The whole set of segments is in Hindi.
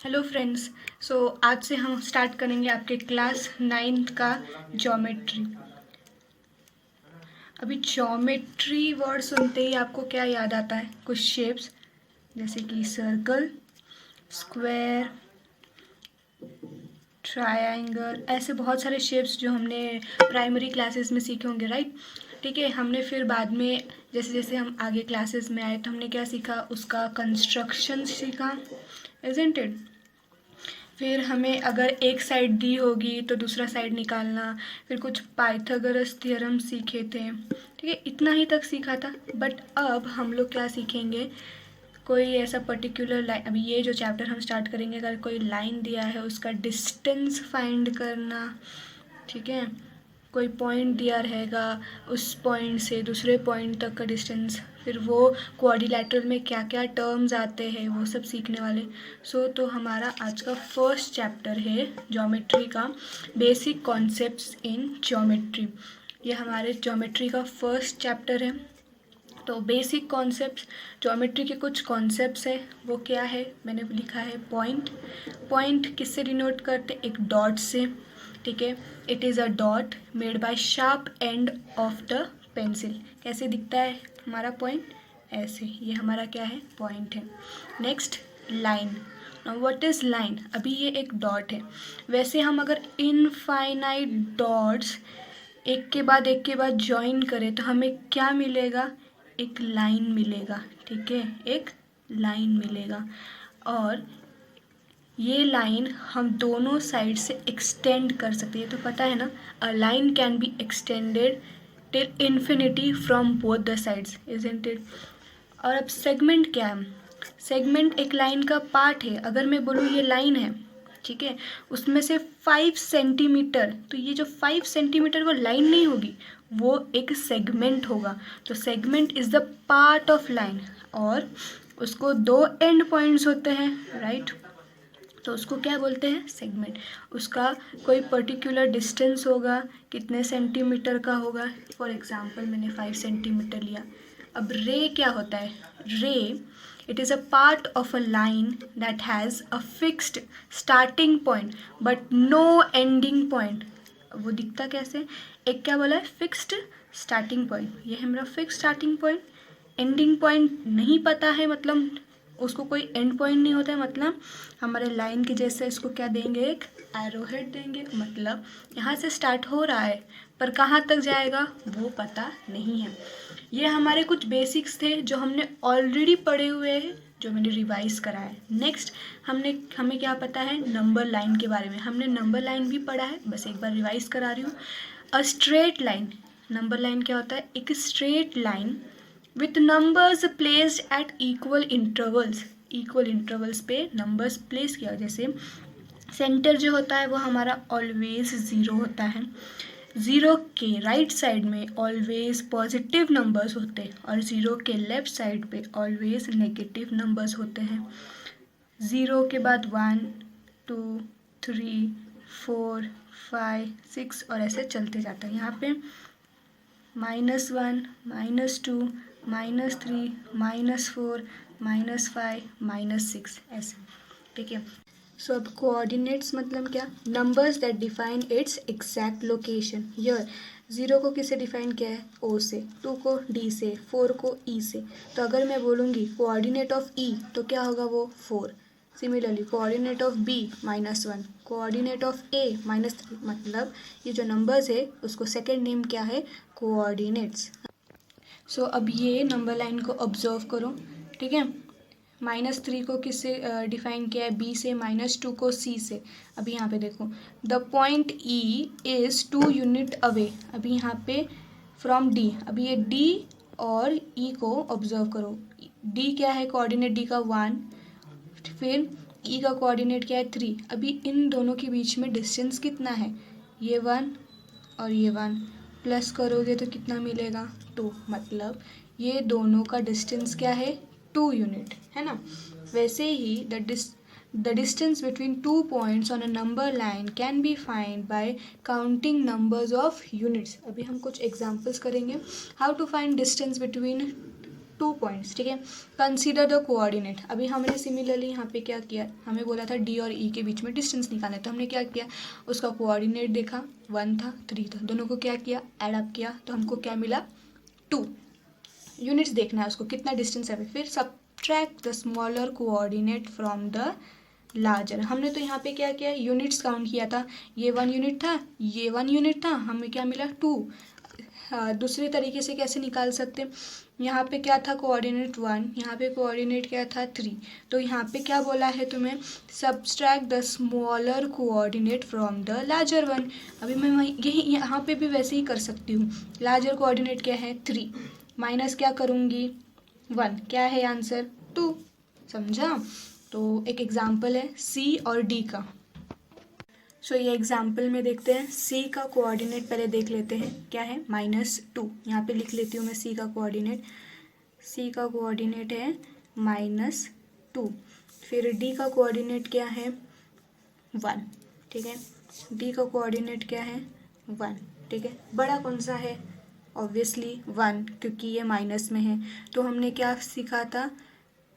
Hello friends. आज से हम स्टार्ट करेंगे आपके क्लास 9th का ज्योमेट्री। अभी ज्योमेट्री वर्ड सुनते ही आपको क्या याद आता है? कुछ शेप्स जैसे कि सर्कल, स्क्वायर, ट्रायंगल, ऐसे बहुत सारे शेप्स जो हमने प्राइमरी क्लासेस में सीखे होंगे, राइट? ठीक है, हमने फिर बाद में जैसे जैसे हम आगे क्लासेस में आए तो हमने क्या सीखा, उसका कंस्ट्रक्शन सीखा, इजंट इट? फिर हमें अगर एक साइड दी होगी तो दूसरा साइड निकालना, फिर कुछ पाइथागोरस थ्योरम सीखे थे। ठीक है, इतना ही तक सीखा था। बट अब हम लोग क्या सीखेंगे, कोई ऐसा पर्टिकुलर लाइन, अभी ये जो चैप्टर हम स्टार्ट करेंगे, अगर कोई लाइन दिया है उसका डिस्टेंस फाइंड करना। ठीक है, कोई पॉइंट दिया रहेगा, उस पॉइंट से दूसरे पॉइंट तक का डिस्टेंस, फिर वो क्वाड्रिलेटरल में क्या क्या टर्म्स आते हैं वो सब सीखने वाले। तो हमारा आज का फर्स्ट चैप्टर है ज्योमेट्री का, बेसिक कॉन्सेप्ट्स इन ज्योमेट्री। ये हमारे ज्योमेट्री का फर्स्ट चैप्टर है। तो बेसिक कॉन्सेप्ट्स, ज्योमेट्री के कुछ कॉन्सेप्ट्स है, वो क्या है मैंने लिखा है पॉइंट। पॉइंट किससे डिनोट करते? एक डॉट से। ठीक है, it is a dot made by sharp end of the pencil. कैसे दिखता है हमारा पॉइंट? ऐसे। ये हमारा क्या है? पॉइंट है। Next, line. What is line? अभी ये एक डॉट है। वैसे हम अगर इनफाइनाइट डॉट्स एक के बाद ज्वाइन करें तो हमें क्या मिलेगा? एक लाइन मिलेगा। ठीक है, एक लाइन मिलेगा। और ये लाइन हम दोनों साइड से एक्सटेंड कर सकते हैं। तो पता है ना, a line can be extended till infinity from both the sides, isn't it? और अब सेगमेंट क्या है? सेगमेंट एक लाइन का पार्ट है। अगर मैं बोलूँ ये लाइन है, ठीक है, उसमें से 5 सेंटीमीटर, तो ये जो 5 सेंटीमीटर वो लाइन नहीं होगी, वो एक सेगमेंट होगा। तो segment is the part of line, और उसको 2 एंड पॉइंट्स होते हैं, राइट? तो उसको क्या बोलते हैं? सेगमेंट। उसका कोई पर्टिकुलर डिस्टेंस होगा, कितने सेंटीमीटर का होगा। फॉर एग्जांपल मैंने 5 सेंटीमीटर लिया। अब रे क्या होता है? Ray, it is a part of a line that has a fixed starting point but no ending point. वो दिखता कैसे? एक क्या बोला है? Fixed starting point. ये है मेरा fixed starting point. Ending point नहीं पता है, मतलब उसको कोई एंड पॉइंट नहीं होता है, मतलब हमारे लाइन के जैसे इसको क्या देंगे? एक एरो हेड देंगे। मतलब यहाँ से स्टार्ट हो रहा है पर कहाँ तक जाएगा वो पता नहीं है। ये हमारे कुछ बेसिक्स थे जो हमने ऑलरेडी पढ़े हुए हैं, जो मैंने रिवाइज करा है। नेक्स्ट, हमें क्या पता है नंबर लाइन के बारे में? हमने नंबर लाइन भी पढ़ा है, बस एक बार रिवाइज करा रही हूँ। A straight line, number line क्या होता है? एक straight line with numbers placed at equal intervals. Equal intervals पे नंबर्स प्लेस किया। जैसे सेंटर जो होता है वो हमारा ऑलवेज ज़ीरो होता है। ज़ीरो के राइट साइड में ऑलवेज पॉजिटिव नंबर्स होते हैं, और ज़ीरो के लेफ्ट साइड पे ऑलवेज नेगेटिव नंबर्स होते हैं। ज़ीरो के बाद 1, 2, 3, 4, 5, 6 और ऐसे चलते जाता है। यहाँ पे -1, -2, -3, -4, -5, -6 ऐसे। ठीक है, सो अब कोऑर्डिनेट्स मतलब क्या? Numbers that define it's exact location. Here 0 को किससे डिफाइन किया है? O से, 2 को D से, 4 को E से। तो अगर मैं बोलूँगी कोऑर्डिनेट ऑफ E तो क्या होगा वो? 4। Similarly coordinate of B -1, coordinate of A -3। मतलब ये जो नंबर्स है उसको सेकेंड नेम क्या है? कोऑर्डिनेट्स। सो अब ये नंबर लाइन को ऑब्जर्व करो। ठीक है, -3 को किससे डिफाइन किया है? B से। -2 को C से। अभी यहाँ पे देखो, the point E is 2 unit away. अभी यहाँ पे फ्रॉम D, अभी ये D और E को ऑब्जर्व करो। D क्या है? कोऑर्डिनेट D का 1, फिर E का कोऑर्डिनेट क्या है? 3। अभी इन दोनों के बीच में डिस्टेंस कितना है? ये 1 और ये 1, प्लस करोगे तो कितना मिलेगा? 2। मतलब ये दोनों का डिस्टेंस क्या है? 2 यूनिट, है ना? वैसे ही the distance between 2 points on a number line can be find by counting numbers of units. अभी हम कुछ एग्जांपल्स करेंगे। How to find distance between 2 points, ठीक है। कंसीडर द कोऑर्डिनेट, अभी हमने सिमिलरली यहाँ पे क्या किया, हमें बोला था डी और ई के बीच में डिस्टेंस निकालना है, तो हमने क्या किया, उसका कोऑर्डिनेट देखा, 1 था 3 था, दोनों को क्या किया, ऐड अप किया, तो हमको क्या मिला 2। यूनिट्स देखना है उसको कितना डिस्टेंस है, फिर subtract the smaller coordinate from the larger. हमने तो यहाँ पे क्या किया, यूनिट्स काउंट किया था, ये 1 यूनिट था, ये 1 यूनिट था, हमें क्या मिला 2। दूसरे तरीके से कैसे निकाल सकते, यहाँ पे क्या था कोऑर्डिनेट 1, यहाँ पे कोऑर्डिनेट क्या था 3, तो यहाँ पे क्या बोला है तुम्हें, subtract the smaller coordinate from the larger one. अभी मैं यही यहाँ पे भी वैसे ही कर सकती हूँ, लार्जर कोऑर्डिनेट क्या है 3, माइनस क्या करूँगी 1, क्या है आंसर 2, समझा। तो एक एग्जाम्पल है सी और डी का। सो ये एग्जाम्पल में देखते हैं, सी का कोऑर्डिनेट पहले देख लेते हैं क्या है, -2, यहाँ पे लिख लेती हूँ मैं सी का कोऑर्डिनेट, सी का कोऑर्डिनेट है -2। फिर डी का कोऑर्डिनेट क्या है 1, ठीक है, डी का कोऑर्डिनेट क्या है 1, ठीक है। बड़ा कौन सा है, ऑब्वियसली 1, क्योंकि ये माइनस में है, तो हमने क्या सीखा था,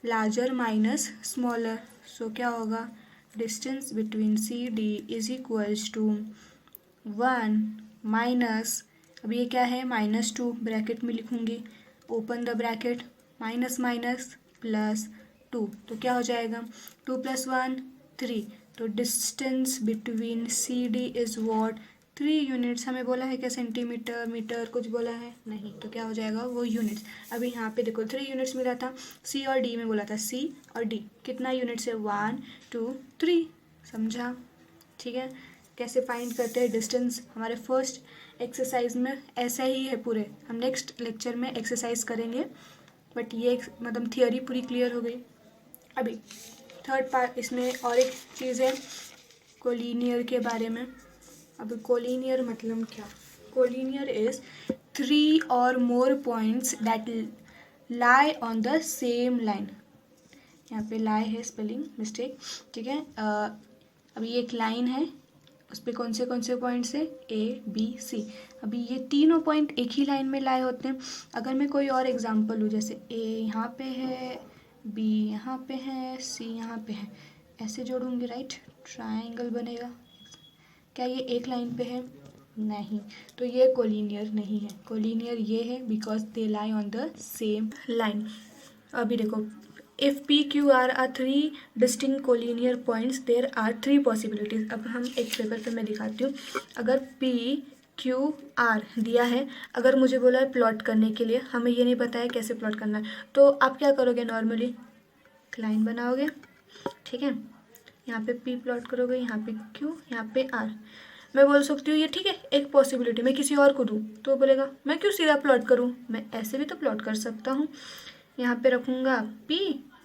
लार्जर माइनस स्मॉलर, सो क्या होगा, distance between C D is equals to 1 minus, अब ये क्या है -2, ब्रैकेट में लिखूंगी, open the bracket, minus minus plus 2, तो क्या हो जाएगा 2 + 1 3, तो distance between C D is what 3 units. हमें बोला है क्या सेंटीमीटर मीटर कुछ बोला है नहीं, तो क्या हो जाएगा वो यूनिट्स। अभी यहाँ पे देखो 3 यूनिट्स मिला था, सी और डी में बोला था, सी और डी कितना यूनिट्स है 1 2 3, समझा, ठीक है। कैसे फाइंड करते हैं डिस्टेंस, हमारे फर्स्ट एक्सरसाइज में ऐसा ही है पूरे, हम नेक्स्ट लेक्चर में एक्सरसाइज करेंगे, बट ये मतलब थियोरी पूरी क्लियर हो गई। अभी थर्ड पार्ट, इसमें और एक चीज़ है कोलिनियर के बारे में। अब कोलिनियर मतलब क्या, collinear is 3 or more points that lie on the same line, यहाँ पे lie है स्पेलिंग मिस्टेक, ठीक है। अभी एक लाइन है, उस पर कौन से पॉइंट्स है A B C, अभी ये तीनों पॉइंट एक ही लाइन में लाए होते हैं। अगर मैं कोई और एग्जांपल लूँ, जैसे A यहाँ पे है, B यहाँ पे है, C यहाँ पे है, ऐसे जोड़ूंगी, राइट, ट्रायंगल बनेगा, क्या ये एक लाइन पे है, नहीं, तो ये कोलिनियर नहीं है। कोलिनियर ये है because they lie on the same line. अभी देखो, if P Q R are 3 distinct collinear points there are 3 possibilities. अब हम एक पेपर पे मैं दिखाती हूँ, अगर पी क्यू आर दिया है, अगर मुझे बोला है प्लॉट करने के लिए, हमें ये नहीं पता है कैसे प्लॉट करना है, तो आप क्या करोगे, नॉर्मली लाइन बनाओगे, ठीक है, यहाँ पे P प्लॉट करोगे, यहाँ पे Q, यहाँ पे R। मैं बोल सकती हूँ ये ठीक है, एक पॉसिबिलिटी, मैं किसी और को दूँ तो बोलेगा मैं क्यों सीधा प्लॉट करूँ, मैं ऐसे भी तो प्लॉट कर सकता हूँ, यहाँ पे रखूँगा P,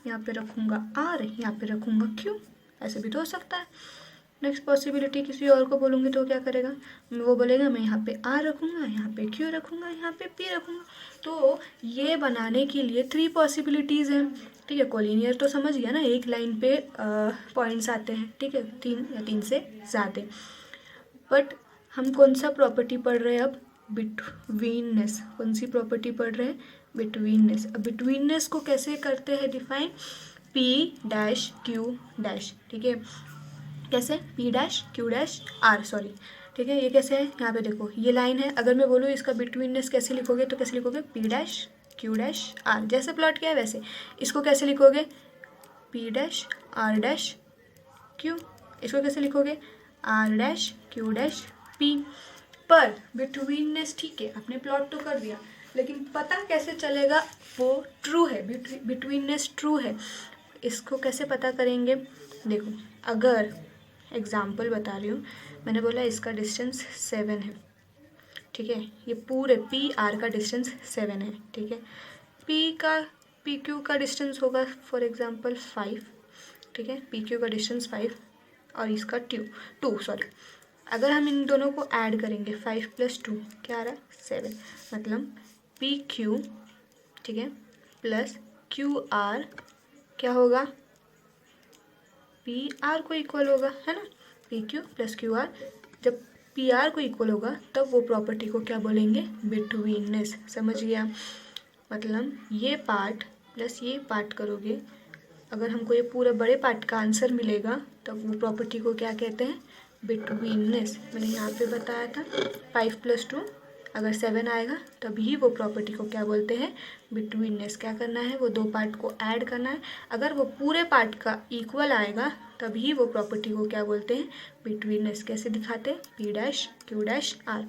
यहाँ पे रखूँगा R, यहाँ पे रखूँगा Q, ऐसे भी तो हो सकता है। नेक्स्ट पॉसिबिलिटी किसी और को बोलूँगी तो क्या करेगा, वो बोलेगा मैं यहाँ पे R रखूँगा, यहाँ पे Q रखूँगा, यहाँ पे P रखूँगा। तो ये बनाने के लिए 3 पॉसिबिलिटीज़ हैं, ठीक है। कोलिनियर तो समझ गया ना, एक लाइन पे पॉइंट्स आते हैं, ठीक है, 3 या 3 से ज़्यादा। बट हम कौन सा प्रॉपर्टी पढ़ रहे हैं अब, बिटवीननेस, कौन सी प्रॉपर्टी पढ़ रहे हैं, बिटवीननेस। अब बिटवीननेस को कैसे करते हैं डिफाइन, P-Q-, ठीक है, कैसे P-Q-R, सॉरी, ठीक है, ये कैसे है, यहाँ पे देखो ये लाइन है, अगर मैं बोलूँ इसका बिटवीननेस कैसे लिखोगे, तो कैसे लिखोगे P-Q-R, जैसे प्लॉट किया है वैसे। इसको कैसे लिखोगे P-R-Q, इसको कैसे लिखोगे R-Q-P। पर बिटवीननेस ठीक है, आपने प्लॉट तो कर दिया, लेकिन पता कैसे चलेगा वो ट्रू है, बिटवीननेस ट्रू है, इसको कैसे पता करेंगे। देखो, अगर एग्जाम्पल बता रही हूँ, मैंने बोला इसका डिस्टेंस 7 है, ठीक है, ये पूरे P-R का डिस्टेंस 7 है, ठीक है, P-Q का डिस्टेंस होगा फॉर एग्जांपल 5, ठीक है, P-Q का डिस्टेंस 5 और इसका 2, सॉरी। अगर हम इन दोनों को ऐड करेंगे 5 + 2 क्या आ रहा है 7, मतलब P-Q, ठीक है, प्लस Q-R क्या होगा, P-R को इक्वल होगा, है ना, P-Q + Q-R। जब P-R को इक्वल होगा तब वो प्रॉपर्टी को क्या बोलेंगे, बिटवीननेस, समझ गया। मतलब ये पार्ट प्लस ये पार्ट करोगे, अगर हमको ये पूरा बड़े पार्ट का आंसर मिलेगा तब वो प्रॉपर्टी को क्या कहते हैं, बिटवीननेस। मैंने यहाँ पे बताया था 5 + 2 अगर 7 आएगा तभी वो प्रॉपर्टी को क्या बोलते हैं, बिटवीननेस। क्या करना है, वो दो पार्ट को ऐड करना है, अगर वो पूरे पार्ट का इक्वल आएगा तभी वो प्रॉपर्टी को क्या बोलते हैं, बिटवीननेस। कैसे दिखाते हैं, P', Q', R।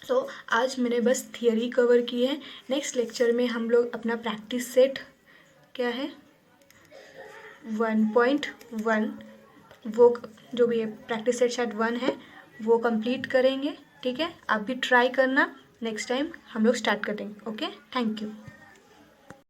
तो आज मैंने बस थियरी कवर की है। नेक्स्ट लेक्चर में हम लोग अपना प्रैक्टिस सेट क्या है 1.1, वो जो भी है प्रैक्टिस सेट शायद 1 है वो कंप्लीट करेंगे। ठीक है, आप भी ट्राई करना, नेक्स्ट टाइम हम लोग स्टार्ट करेंगे। Okay, thank you.